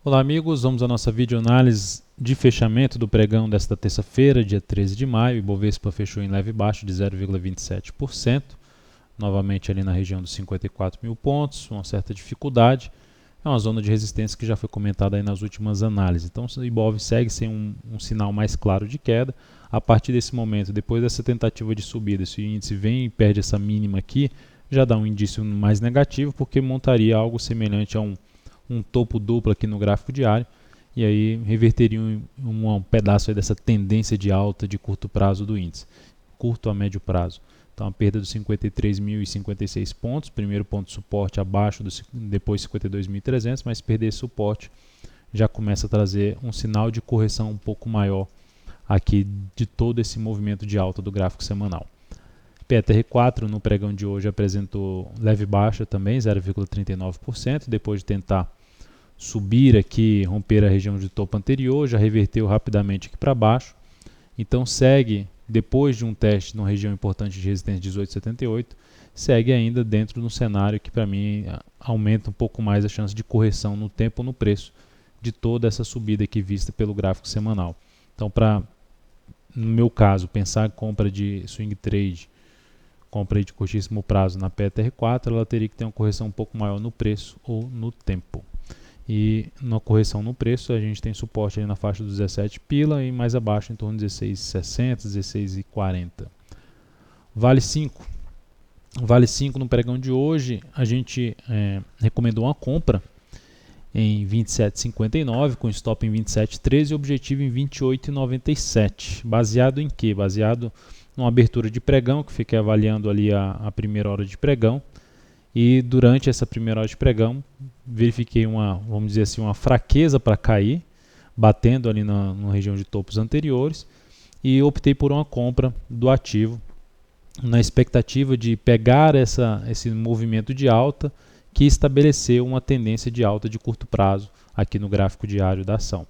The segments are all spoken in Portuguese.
Olá amigos, vamos à nossa videoanálise de fechamento do pregão desta terça-feira, dia 13 de maio. O Ibovespa fechou em leve baixa de 0,27%, novamente ali na região dos 54 mil pontos, uma certa dificuldade. É uma zona de resistência que já foi comentada aí nas últimas análises. Então o Ibov segue sem um sinal mais claro de queda. A partir desse momento, depois dessa tentativa de subida, se o índice vem e perde essa mínima aqui, já dá um indício mais negativo, porque montaria algo semelhante a um topo duplo aqui no gráfico diário, e aí reverteria um pedaço aí dessa tendência de alta de curto prazo do índice, curto a médio prazo. Então a perda dos 53.056 pontos, primeiro ponto de suporte abaixo, depois 52.300, mas perder esse suporte já começa a trazer um sinal de correção um pouco maior aqui de todo esse movimento de alta do gráfico semanal. PTR4 no pregão de hoje apresentou leve baixa também, 0,39%, depois de tentar subir aqui, romper a região de topo anterior, já reverteu rapidamente aqui para baixo. Então segue, depois de um teste numa região importante de resistência 18,78, segue ainda dentro de um cenário que para mim aumenta um pouco mais a chance de correção no tempo ou no preço de toda essa subida aqui vista pelo gráfico semanal. Então no meu caso, pensar em compra de swing trade, compra de curtíssimo prazo na PTR4, ela teria que ter uma correção um pouco maior no preço ou no tempo. E na correção no preço a gente tem suporte ali na faixa dos 17 pila e mais abaixo em torno de 16,60, 16,40. Vale 5. Vale 5 no pregão de hoje a gente recomendou uma compra em 27,59 com stop em 27,13 e objetivo em 28,97. Baseado em quê? Baseado numa abertura de pregão que fiquei avaliando ali a primeira hora de pregão. E durante essa primeira hora de pregão, verifiquei vamos dizer assim, uma fraqueza para cair, batendo ali na região de topos anteriores, e optei por uma compra do ativo, na expectativa de pegar esse movimento de alta que estabeleceu uma tendência de alta de curto prazo aqui no gráfico diário da ação.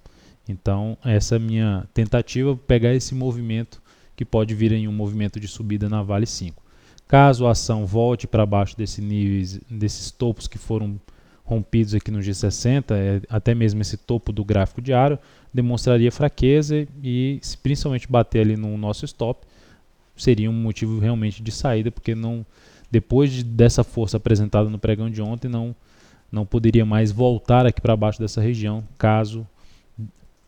Então, essa é a minha tentativa, pegar esse movimento que pode vir em um movimento de subida na Vale 5. Caso a ação volte para baixo desses topos que foram rompidos aqui no G60, até mesmo esse topo do gráfico diário, demonstraria fraqueza e se principalmente bater ali no nosso stop, seria um motivo realmente de saída, porque depois dessa força apresentada no pregão de ontem, não poderia mais voltar aqui para baixo dessa região, caso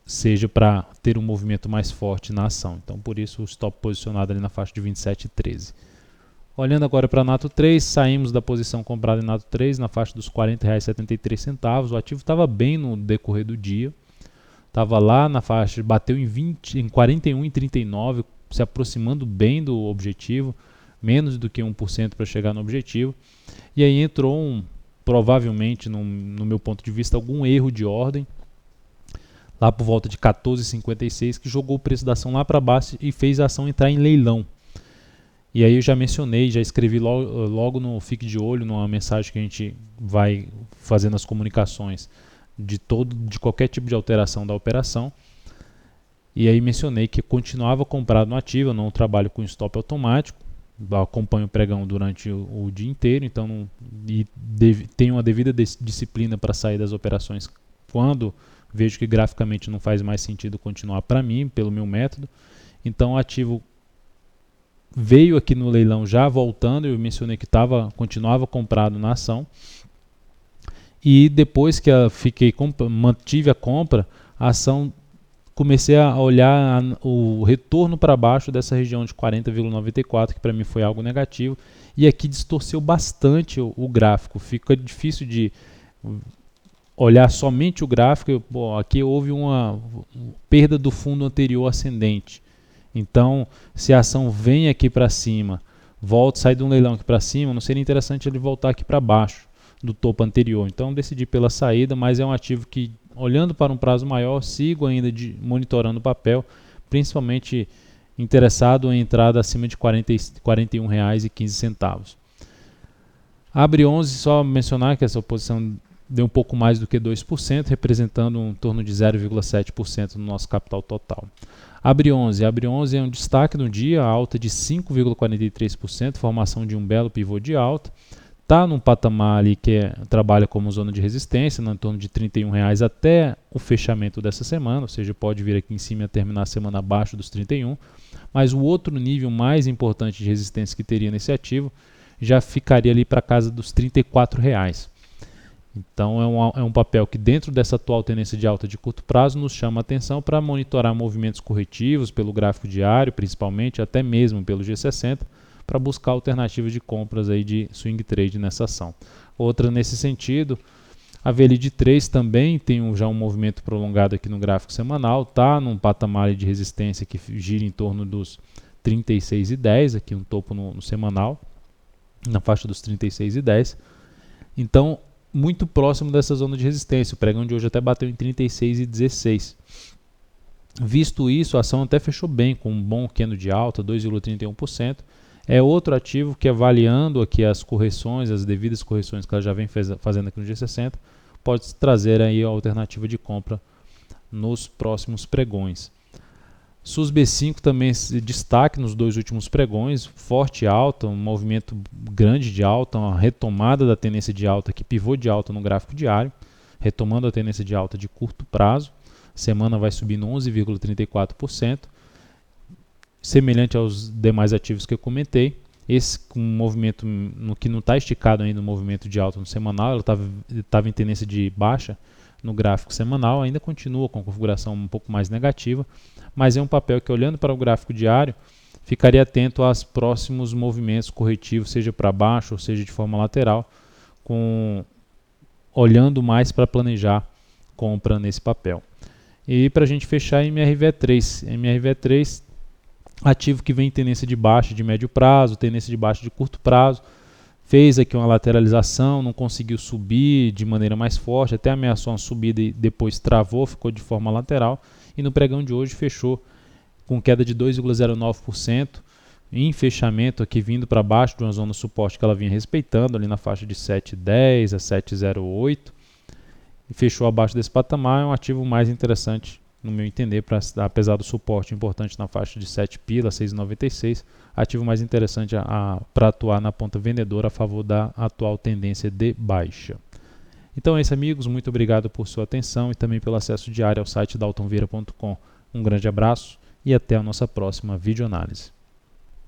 seja para ter um movimento mais forte na ação. Então, por isso, o stop posicionado ali na faixa de 27,13. Olhando agora para a Nato 3, saímos da posição comprada em Nato 3 na faixa dos R$ 40,73. O ativo estava bem no decorrer do dia. Estava lá na faixa, bateu em 41,39, se aproximando bem do objetivo, menos do que 1% para chegar no objetivo. E aí entrou, provavelmente, no meu ponto de vista, algum erro de ordem, lá por volta de 14,56, que jogou o preço da ação lá para baixo e fez a ação entrar em leilão. E aí eu já mencionei, já escrevi logo no Fique de Olho, numa mensagem que a gente vai fazendo as comunicações de qualquer tipo de alteração da operação. E aí mencionei que continuava comprado no ativo, eu não trabalho com stop automático, acompanho o pregão durante o dia inteiro, então tenho uma devida disciplina para sair das operações quando vejo que graficamente não faz mais sentido continuar para mim, pelo meu método. Então o ativo veio aqui no leilão já voltando, eu mencionei que continuava comprado na ação. E depois que mantive a compra, a ação comecei a olhar o retorno para baixo dessa região de 40,94, que para mim foi algo negativo. E aqui distorceu bastante o gráfico, fica difícil de olhar somente o gráfico. Aqui houve uma perda do fundo anterior ascendente. Então, se a ação vem aqui para cima, sai de um leilão aqui para cima, não seria interessante ele voltar aqui para baixo do topo anterior. Então, decidi pela saída, mas é um ativo que, olhando para um prazo maior, sigo ainda monitorando o papel, principalmente interessado em entrada acima de R$ 41,15. Abre 11, só mencionar que essa posição deu um pouco mais do que 2%, representando em torno de 0,7% no nosso capital total. Abre 11 é um destaque no dia, alta de 5,43%, formação de um belo pivô de alta. está num patamar ali que trabalha como zona de resistência, em torno de R$ 31,00 até o fechamento dessa semana, ou seja, pode vir aqui em cima e terminar a semana abaixo dos 31, mas o outro nível mais importante de resistência que teria nesse ativo já ficaria ali para casa dos R$ 34,00. Então é um papel que dentro dessa atual tendência de alta de curto prazo nos chama a atenção para monitorar movimentos corretivos pelo gráfico diário, principalmente, até mesmo pelo G60, para buscar alternativas de compras aí de swing trade nessa ação. Outra nesse sentido, a VLID 3 também tem já um movimento prolongado aqui no gráfico semanal, está num patamar de resistência que gira em torno dos 36,10, aqui um topo no semanal, na faixa dos 36,10. Então, muito próximo dessa zona de resistência. O pregão de hoje até bateu em 36,16. Visto isso, a ação até fechou bem, com um bom candle de alta, 2,31%. É outro ativo que, avaliando aqui as correções, as devidas correções que ela já vem fazendo aqui no G60, pode trazer aí a alternativa de compra nos próximos pregões. SUSB5 também se destaque nos dois últimos pregões, forte alta, um movimento grande de alta, uma retomada da tendência de alta que pivô de alta no gráfico diário, retomando a tendência de alta de curto prazo. Semana vai subindo 11,34%, semelhante aos demais ativos que eu comentei. Esse com um movimento no que não está esticado ainda, um movimento de alta no semanal, ela estava em tendência de baixa no gráfico semanal, ainda continua com a configuração um pouco mais negativa, mas é um papel que, olhando para o gráfico diário, ficaria atento aos próximos movimentos corretivos, seja para baixo ou seja de forma lateral, olhando mais para planejar compra nesse papel. E para a gente fechar, MRV3. MRV3, ativo que vem em tendência de baixa de médio prazo, tendência de baixa de curto prazo, fez aqui uma lateralização, não conseguiu subir de maneira mais forte, até ameaçou uma subida e depois travou, ficou de forma lateral, e no pregão de hoje fechou com queda de 2,09%, em fechamento aqui vindo para baixo de uma zona de suporte que ela vinha respeitando, ali na faixa de 7,10 a 7,08, e fechou abaixo desse patamar. É um ativo mais interessante, no meu entender, apesar do suporte importante na faixa de 7 pila, 6,96, ativo mais interessante para atuar na ponta vendedora a favor da atual tendência de baixa. Então é isso, amigos, muito obrigado por sua atenção e também pelo acesso diário ao site daltonvieira.com. Um grande abraço e até a nossa próxima videoanálise.